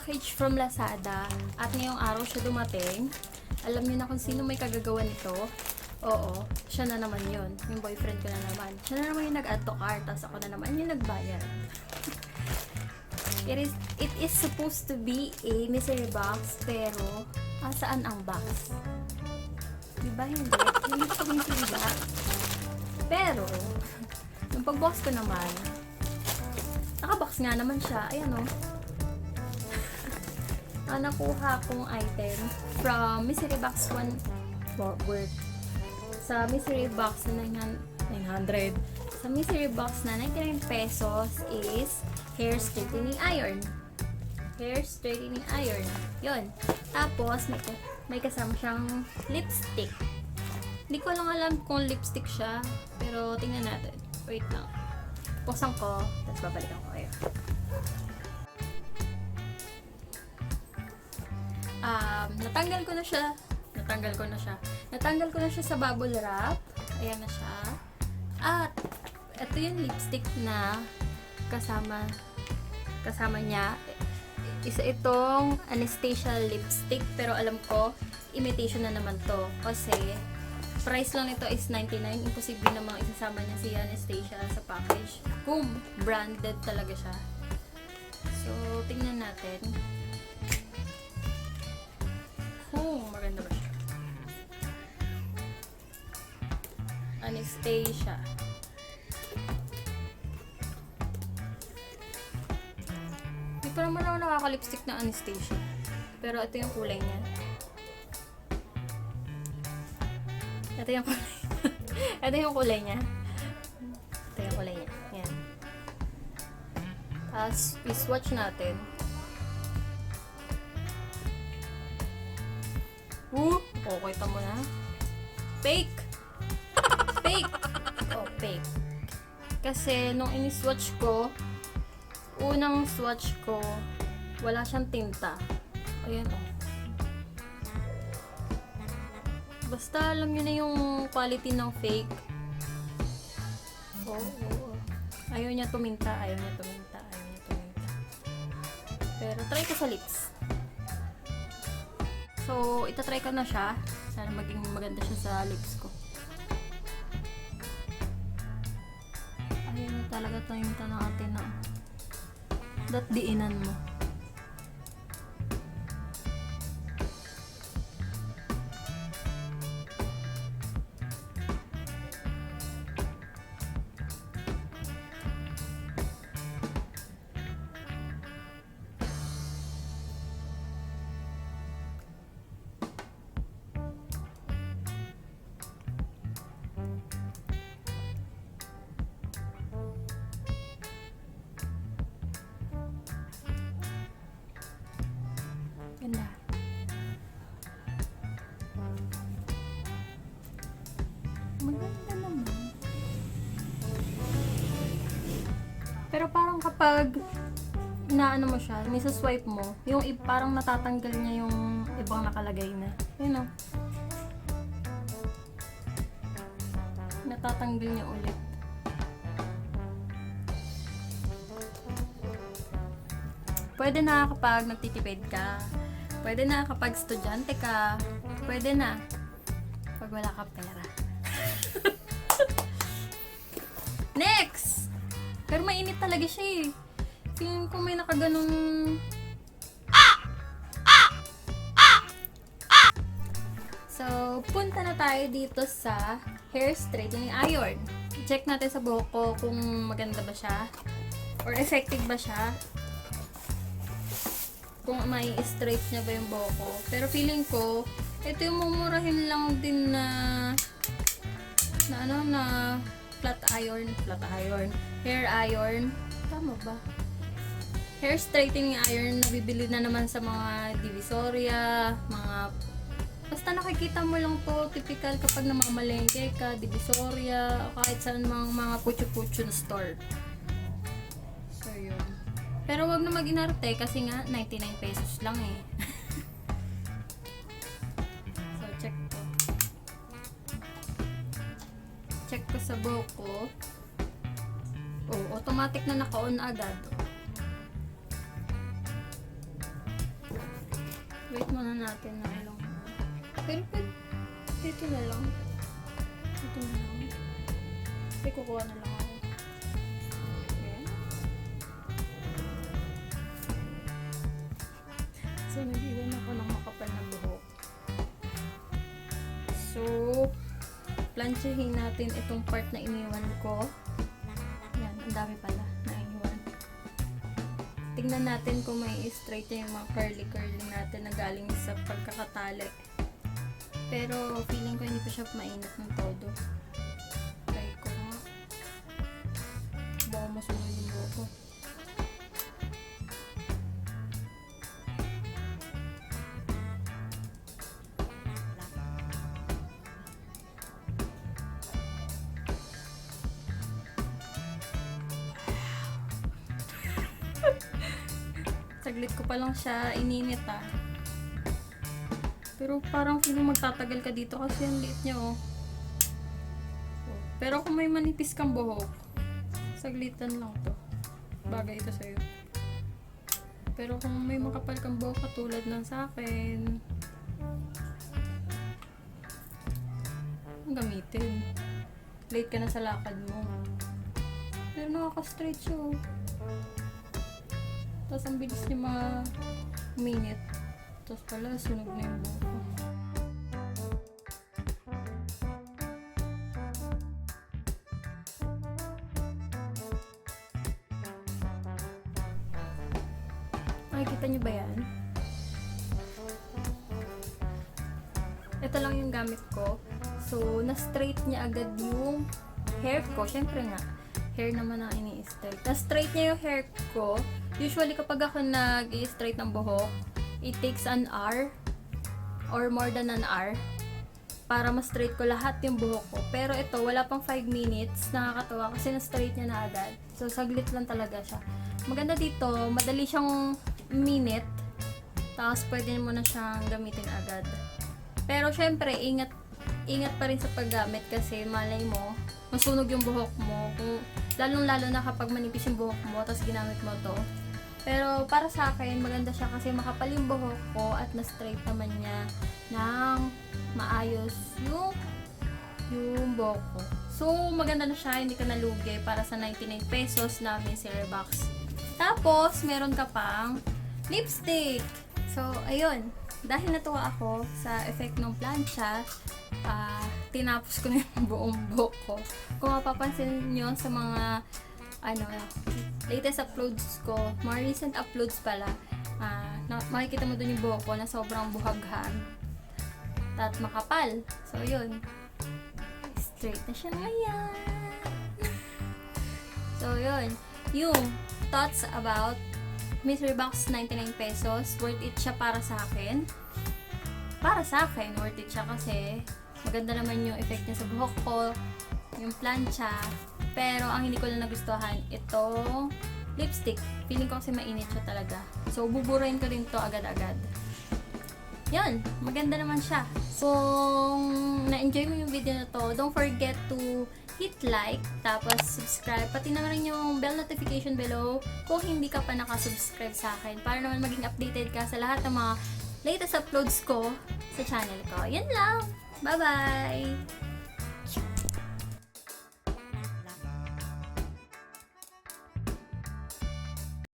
package from Lazada at ngayong araw siya dumating. Alam niyo na kung sino may kagagawa nito. Oo, siya na naman yun. Yung boyfriend ko na naman. Siya na naman yung nag-add to cart, tapos ako na naman yung nagbayad. It is supposed to be a mystery box, pero saan ang box? Diba hindi? Hindi ito mystery box. Pero, yung pag-box ko naman, naka-box nga naman siya. Ayan o. Nakuha kong item from mystery box 1 worth. Sa mystery box na 900. Sa mystery box na 99 pesos is hair straightening iron. Hair straightening iron. Yun. Tapos, may kasama siyang lipstick. Hindi ko lang alam kung lipstick siya. Pero, tingnan natin. Wait lang. Buksan ko. Tapos, babalikan ko kayo. Natanggal ko na siya sa bubble wrap. Ayan na siya. At, ito yung lipstick na kasama niya. Isa itong Anastasia lipstick. Pero alam ko, imitation na naman to. Kasi, price lang nito is 99. Imposible namang isasama niya si Anastasia sa package. Kung branded talaga siya. So, tingnan natin. Maganda ba siya? Anastasia. Hindi pa naman ako nakaka-lipstick na Anastasia. Pero ito yung kulay niya. Ito yung kulay niya. Yan. Tapos, i-swatch natin. Kita mo na. Fake! Oh, fake. Kasi, nung ini-swatch ko, unang swatch ko, wala siyang tinta. Ayan, oh. Basta, alam nyo na yung quality ng fake. Ayaw niya tuminta. Pero, try ko sa lips. So, itatry ko na siya. Sana maging maganda siya sa lips ko. Ayun na talaga ito yung natin na diinan mo. Ganda. Maganda naman. Pero parang kapag inaano mo siya, nisa-swipe mo, yung parang natatanggal niya yung ibang nakalagay na. Yun o. Natatanggal niya ulit. Pwede na kapag nagtitipid ka. Pwede na kapag estudyante ka. Pwede na pag wala ka pera. Next! Pero mainit talaga siya eh. Feeling ko may nakaganong... So, punta na tayo dito sa hair straightening iron. Check natin sa buhok ko kung maganda ba siya. Or effective ba siya. Kung may straight niya ba yung buhok ko. Pero feeling ko, ito yung mumurahin lang din na flat iron, hair iron. Tama ba? Hair straightening iron na bibili na naman sa mga Divisoria, basta nakikita mo lang to, typical kapag namamalengke ka, Divisoria, kahit saan mga putyo-putyo na store. So, yun. Pero wag na mag-inarte kasi nga 99 pesos lang eh. So, check ko. Check ko sa buhok ko. Oh, automatic na naka-on agad. Wait muna natin na ilang. Pero dito na lang. Dito na lang. Kasi kukuha na lang ako. Ayan. So, nag-iwan ako ng makapal na buhok. So, planchahin natin itong part na iniwan ko. Yan, ang dami pala na iniwan. Tingnan natin kung may straight na yung mga curly natin na galing sa pagkakatali. Pero feeling ko hindi pa siya mainit ng todo. Try ko nga. Baka masunod yung buhok ko. Saglit ko pa lang siya ininit Pero parang feeling magtatagal ka dito kasi ang liit niya Pero kung may manipis kang buhok, saglitan lang to. Bagay ito sa'yo. Pero kung may makapal kang buhok katulad ng sa akin, ang gamitin. Late ka na sa lakad mo. Pero nakaka-straight siya Tapos ang bilis niya ma-minute. Tapos pala, sunog na yung buhok ko. Nakikita niyo ba yan? Ito lang yung gamit ko. So, na-straight niya agad yung hair ko. Siyempre nga, hair naman ang ini-straight. Na-straight niya yung hair ko. Usually, kapag ako nag-i-straight ng buhok, it takes an hour or more than an hour para ma-straight ko lahat yung buhok ko. Pero ito, wala pang 5 minutes. Nakakatawa kasi na-straight niya na agad. So, saglit lang talaga siya. Maganda dito, madali siyang minute. Tapos, pwede mo na siyang gamitin agad. Pero, syempre, ingat pa rin sa paggamit kasi malay mo, masunog yung buhok mo. Lalong-lalo na kapag manipis yung buhok mo, tapos ginamit mo to. Pero para sa akin, maganda siya kasi makapal yung buhok ko at na-straight naman niya ng maayos yung buhok ko. So, maganda na siya, hindi ka nalugi para sa 99 pesos na mystery box. Tapos, meron ka pang lipstick. So, ayun. Dahil natuwa ako sa effect ng plancha, tinapos ko na yung buong buhok ko. Kung mapapansin nyo sa mga latest uploads ko, mga recent uploads pala, makikita mo dun yung buhok ko na sobrang buhaghan at makapal. So, yun. Straight na siya ngayon. So, yun. Yung thoughts about mystery box 99 pesos. Worth it siya para sa akin. Para sa akin, worth it siya kasi maganda naman yung effect niya sa buhok ko, yung plancha. Pero ang hindi ko lang nagustuhan, itong lipstick. Feeling ko kasi mainit siya talaga. So, buburahin ko rin to agad-agad. Yan, maganda naman siya. So, na-enjoy mo yung video na to, don't forget to hit like, tapos subscribe. Pati naman rin yung bell notification below kung hindi ka pa nakasubscribe sa akin para naman maging updated ka sa lahat ng mga latest uploads ko sa channel ko. Yan lang! Bye-bye!